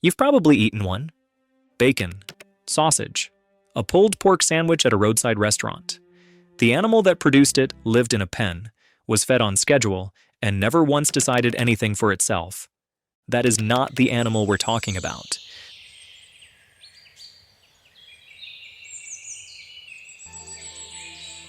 You've probably eaten one. Bacon, sausage, a pulled pork sandwich at a roadside restaurant. The animal that produced it lived in a pen, was fed on schedule, and never once decided anything for itself. That is not the animal we're talking about.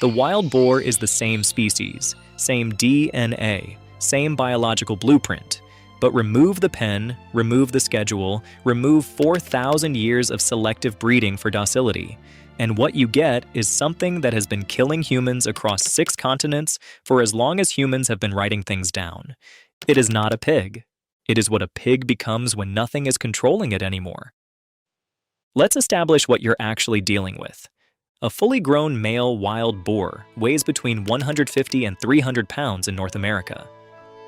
The wild boar is the same species, same DNA, same biological blueprint. But remove the pen, remove the schedule, remove 4,000 years of selective breeding for docility, and what you get is something that has been killing humans across 6 continents for as long as humans have been writing things down. It is not a pig. It is what a pig becomes when nothing is controlling it anymore. Let's establish what you're actually dealing with. A fully grown male wild boar weighs between 150 and 300 pounds in North America.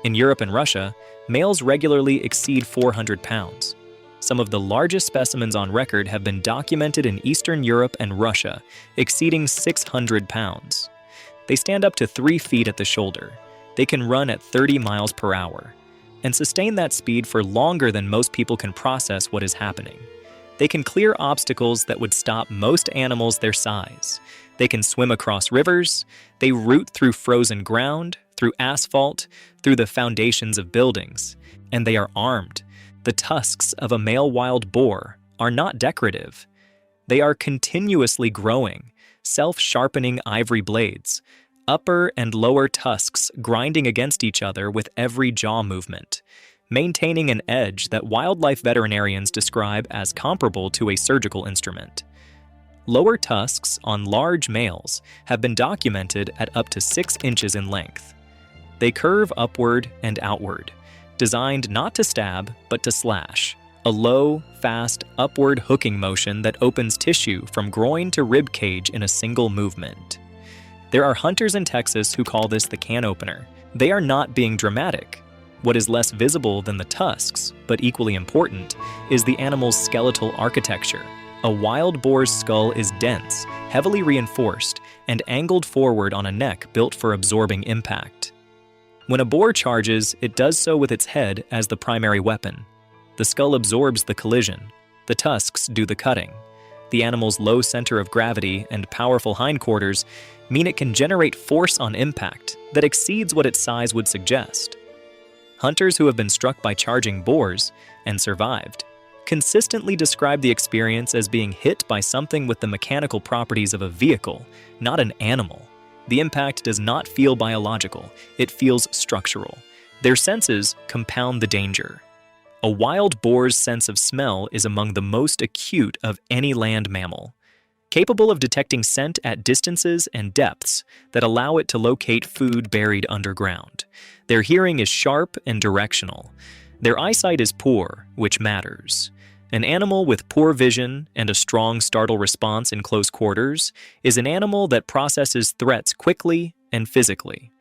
In Europe and Russia, males regularly exceed 400 pounds. Some of the largest specimens on record have been documented in Eastern Europe and Russia, exceeding 600 pounds. They stand up to 3 feet at the shoulder. They can run at 30 miles per hour, and sustain that speed for longer than most people can process what is happening. They can clear obstacles that would stop most animals their size. They can swim across rivers. They root through frozen ground, through asphalt, through the foundations of buildings. And they are armed. The tusks of a male wild boar are not decorative. They are continuously growing, self-sharpening ivory blades, upper and lower tusks grinding against each other with every jaw movement, maintaining an edge that wildlife veterinarians describe as comparable to a surgical instrument. Lower tusks on large males have been documented at up to 6 inches in length. They curve upward and outward, designed not to stab, but to slash, a low, fast, upward hooking motion that opens tissue from groin to ribcage in a single movement. There are hunters in Texas who call this the can opener. They are not being dramatic. What is less visible than the tusks, but equally important, is the animal's skeletal architecture. A wild boar's skull is dense, heavily reinforced, and angled forward on a neck built for absorbing impact. When a boar charges, it does so with its head as the primary weapon. The skull absorbs the collision. The tusks do the cutting. The animal's low center of gravity and powerful hindquarters mean it can generate force on impact that exceeds what its size would suggest. Hunters who have been struck by charging boars and survived consistently describe the experience as being hit by something with the mechanical properties of a vehicle, not an animal. The impact does not feel biological, it feels structural. Their senses compound the danger. A wild boar's sense of smell is among the most acute of any land mammal, capable of detecting scent at distances and depths that allow it to locate food buried underground. Their hearing is sharp and directional. Their eyesight is poor, which matters. An animal with poor vision and a strong startle response in close quarters is an animal that processes threats quickly and physically.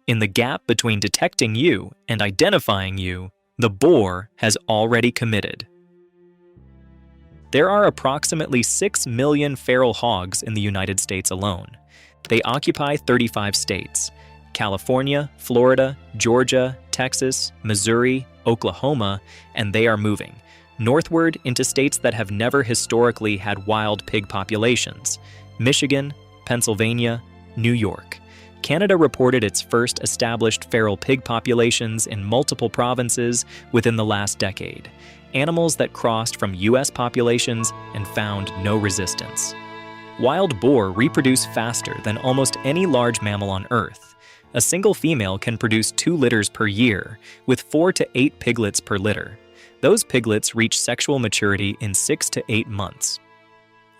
In the gap between detecting you and identifying you, the boar has already committed. There are approximately 6 million feral hogs in the United States alone. They occupy 35 states: California, Florida, Georgia, Texas, Missouri, Oklahoma, and they are moving northward into states that have never historically had wild pig populations: Michigan, Pennsylvania, New York. Canada reported its first established feral pig populations in multiple provinces within the last decade, animals that crossed from U.S. populations and found no resistance. Wild boar reproduce faster than almost any large mammal on Earth. A single female can produce 2 litters per year, with 4 to 8 piglets per litter. Those piglets reach sexual maturity in 6 to 8 months.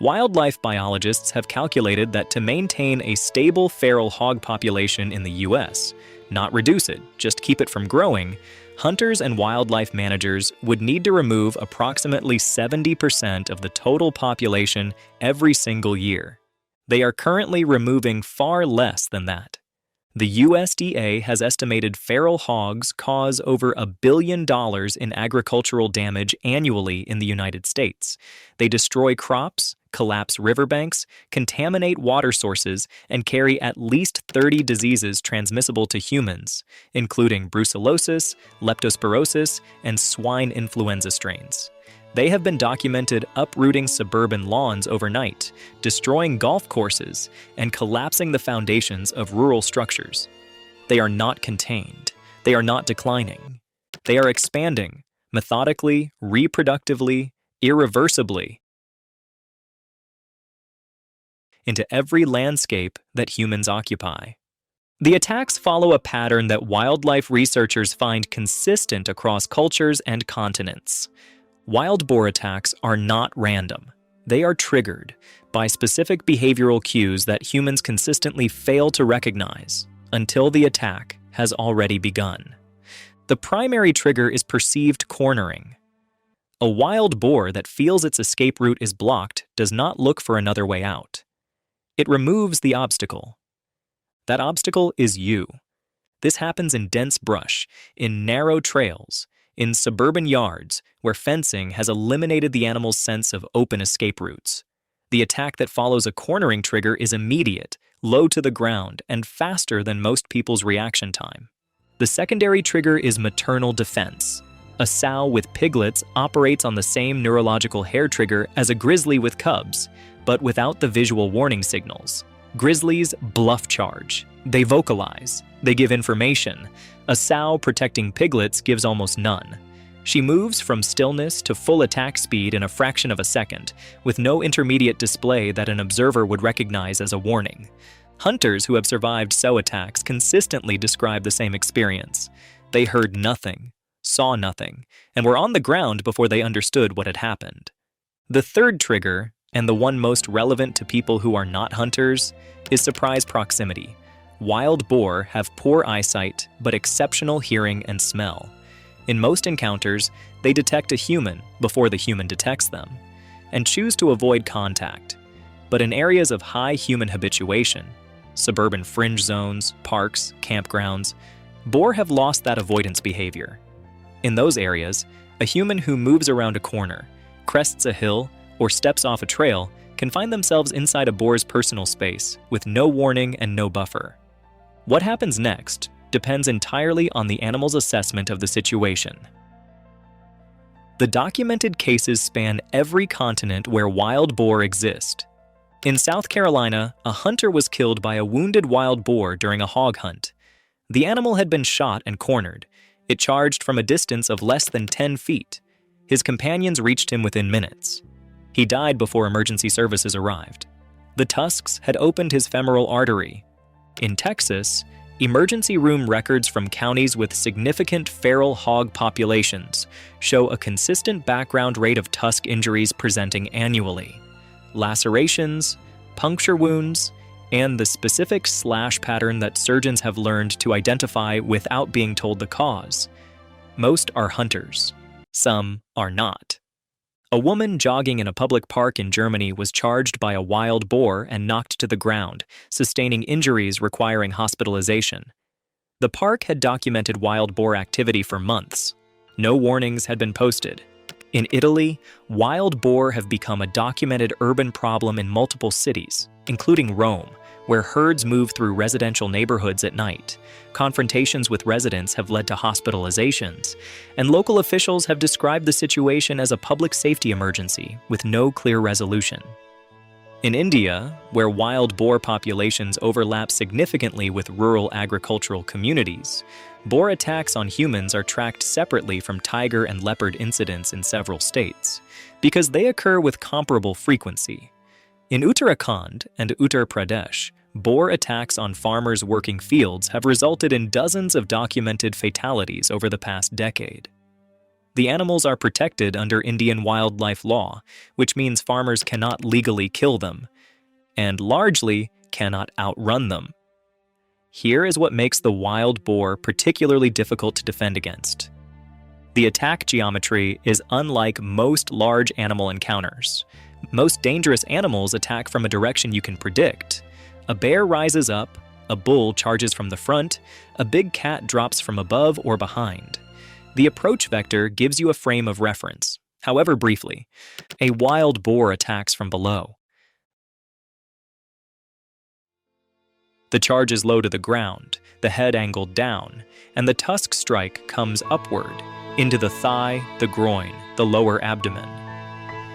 Wildlife biologists have calculated that to maintain a stable feral hog population in the U.S., not reduce it, just keep it from growing, hunters and wildlife managers would need to remove approximately 70% of the total population every single year. They are currently removing far less than that. The USDA has estimated feral hogs cause over $1 billion in agricultural damage annually in the United States. They destroy crops, collapse riverbanks, contaminate water sources, and carry at least 30 diseases transmissible to humans, including brucellosis, leptospirosis, and swine influenza strains. They have been documented uprooting suburban lawns overnight, destroying golf courses, and collapsing the foundations of rural structures. They are not contained. They are not declining. They are expanding, methodically, reproductively, irreversibly, into every landscape that humans occupy. The attacks follow a pattern that wildlife researchers find consistent across cultures and continents. Wild boar attacks are not random. They are triggered by specific behavioral cues that humans consistently fail to recognize until the attack has already begun. The primary trigger is perceived cornering. A wild boar that feels its escape route is blocked does not look for another way out. It removes the obstacle. That obstacle is you. This happens in dense brush, in narrow trails, in suburban yards where fencing has eliminated the animal's sense of open escape routes. The attack that follows a cornering trigger is immediate, low to the ground, and faster than most people's reaction time. The secondary trigger is maternal defense. A sow with piglets operates on the same neurological hair trigger as a grizzly with cubs, but without the visual warning signals. Grizzlies bluff charge. They vocalize. They give information. A sow protecting piglets gives almost none. She moves from stillness to full attack speed in a fraction of a second, with no intermediate display that an observer would recognize as a warning. Hunters who have survived sow attacks consistently describe the same experience. They heard nothing, saw nothing, and were on the ground before they understood what had happened. The third trigger, and the one most relevant to people who are not hunters, is surprise proximity. Wild boar have poor eyesight but exceptional hearing and smell. In most encounters, they detect a human before the human detects them, and choose to avoid contact. But in areas of high human habituation, suburban fringe zones, parks, campgrounds, boar have lost that avoidance behavior. In those areas, a human who moves around a corner, crests a hill, or steps off a trail can find themselves inside a boar's personal space with no warning and no buffer. What happens next depends entirely on the animal's assessment of the situation. The documented cases span every continent where wild boar exist. In South Carolina, a hunter was killed by a wounded wild boar during a hog hunt. The animal had been shot and cornered. It charged from a distance of less than 10 feet. His companions reached him within minutes. He died before emergency services arrived. The tusks had opened his femoral artery. In Texas, emergency room records from counties with significant feral hog populations show a consistent background rate of tusk injuries presenting annually. Lacerations, puncture wounds, and the specific slash pattern that surgeons have learned to identify without being told the cause. Most are hunters. Some are not. A woman jogging in a public park in Germany was charged by a wild boar and knocked to the ground, sustaining injuries requiring hospitalization. The park had documented wild boar activity for months. No warnings had been posted. In Italy, wild boar have become a documented urban problem in multiple cities, including Rome, where herds move through residential neighborhoods at night. Confrontations with residents have led to hospitalizations, and local officials have described the situation as a public safety emergency with no clear resolution. In India, where wild boar populations overlap significantly with rural agricultural communities, boar attacks on humans are tracked separately from tiger and leopard incidents in several states, because they occur with comparable frequency. In Uttarakhand and Uttar Pradesh, boar attacks on farmers working fields have resulted in dozens of documented fatalities over the past decade. The animals are protected under Indian wildlife law, which means farmers cannot legally kill them, and largely cannot outrun them. Here is what makes the wild boar particularly difficult to defend against. The attack geometry is unlike most large animal encounters. Most dangerous animals attack from a direction you can predict. A bear rises up, a bull charges from the front, a big cat drops from above or behind. The approach vector gives you a frame of reference, however briefly. A wild boar attacks from below. The charge is low to the ground, the head angled down, and the tusk strike comes upward, into the thigh, the groin, the lower abdomen.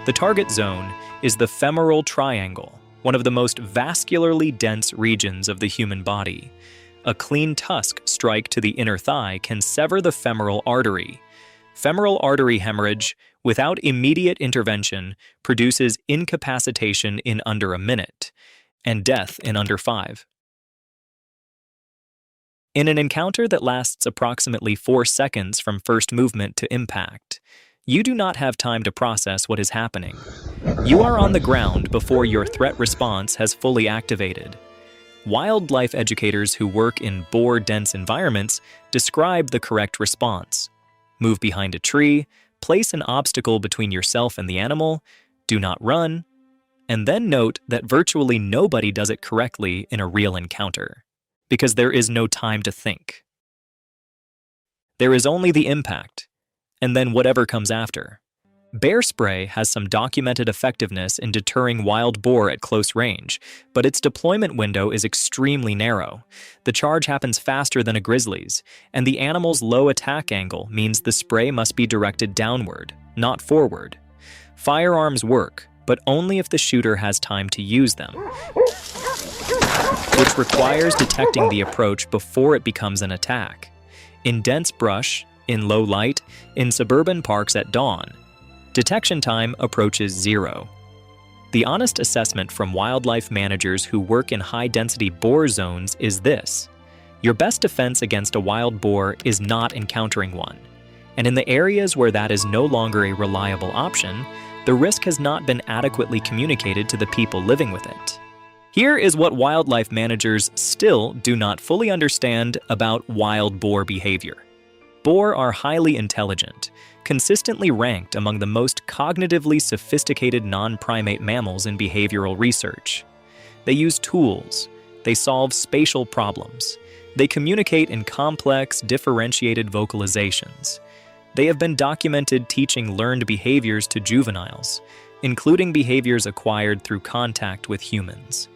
The target zone is the femoral triangle, one of the most vascularly dense regions of the human body. A clean tusk strike to the inner thigh can sever the femoral artery. Femoral artery hemorrhage, without immediate intervention, produces incapacitation in under a minute and death in under 5. In an encounter that lasts approximately 4 seconds from first movement to impact, you do not have time to process what is happening. You are on the ground before your threat response has fully activated. Wildlife educators who work in boar-dense environments describe the correct response. Move behind a tree, place an obstacle between yourself and the animal, do not run, and then note that virtually nobody does it correctly in a real encounter, because there is no time to think. There is only the impact, and then whatever comes after. Bear spray has some documented effectiveness in deterring wild boar at close range, but its deployment window is extremely narrow. The charge happens faster than a grizzly's, and the animal's low attack angle means the spray must be directed downward, not forward. Firearms work, but only if the shooter has time to use them, which requires detecting the approach before it becomes an attack. In dense brush, in low light, in suburban parks at dawn, detection time approaches 0. The honest assessment from wildlife managers who work in high-density boar zones is this: your best defense against a wild boar is not encountering one. And in the areas where that is no longer a reliable option, the risk has not been adequately communicated to the people living with it. Here is what wildlife managers still do not fully understand about wild boar behavior. Boar are highly intelligent, consistently ranked among the most cognitively sophisticated non-primate mammals in behavioral research. They use tools, they solve spatial problems, they communicate in complex, differentiated vocalizations. They have been documented teaching learned behaviors to juveniles, including behaviors acquired through contact with humans.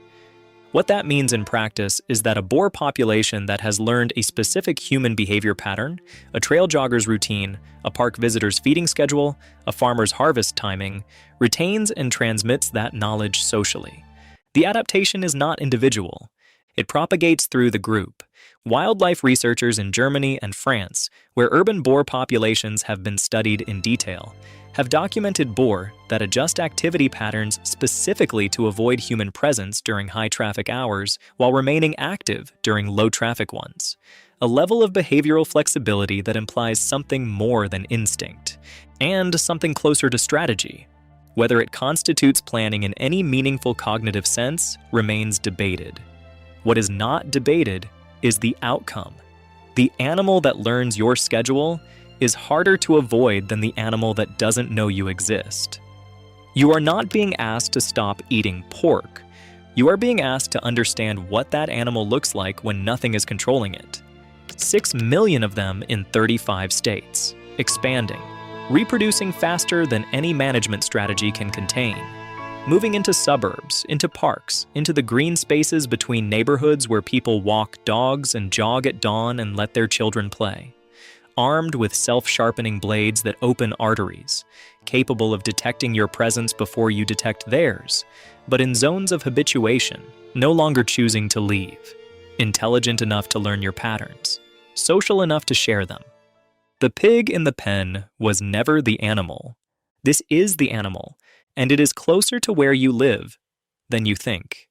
What that means in practice is that a boar population that has learned a specific human behavior pattern, a trail jogger's routine, a park visitor's feeding schedule, a farmer's harvest timing, retains and transmits that knowledge socially. The adaptation is not individual. It propagates through the group. Wildlife researchers in Germany and France, where urban boar populations have been studied in detail, have documented boar that adjust activity patterns specifically to avoid human presence during high-traffic hours while remaining active during low-traffic ones. A level of behavioral flexibility that implies something more than instinct, and something closer to strategy. Whether it constitutes planning in any meaningful cognitive sense remains debated. What is not debated is the outcome. The animal that learns your schedule is harder to avoid than the animal that doesn't know you exist. You are not being asked to stop eating pork. You are being asked to understand what that animal looks like when nothing is controlling it. 6 million of them in 35 states, expanding, reproducing faster than any management strategy can contain. Moving into suburbs, into parks, into the green spaces between neighborhoods where people walk dogs and jog at dawn and let their children play. Armed with self-sharpening blades that open arteries, capable of detecting your presence before you detect theirs, but in zones of habituation, no longer choosing to leave. Intelligent enough to learn your patterns, social enough to share them. The pig in the pen was never the animal. This is the animal, and it is closer to where you live than you think.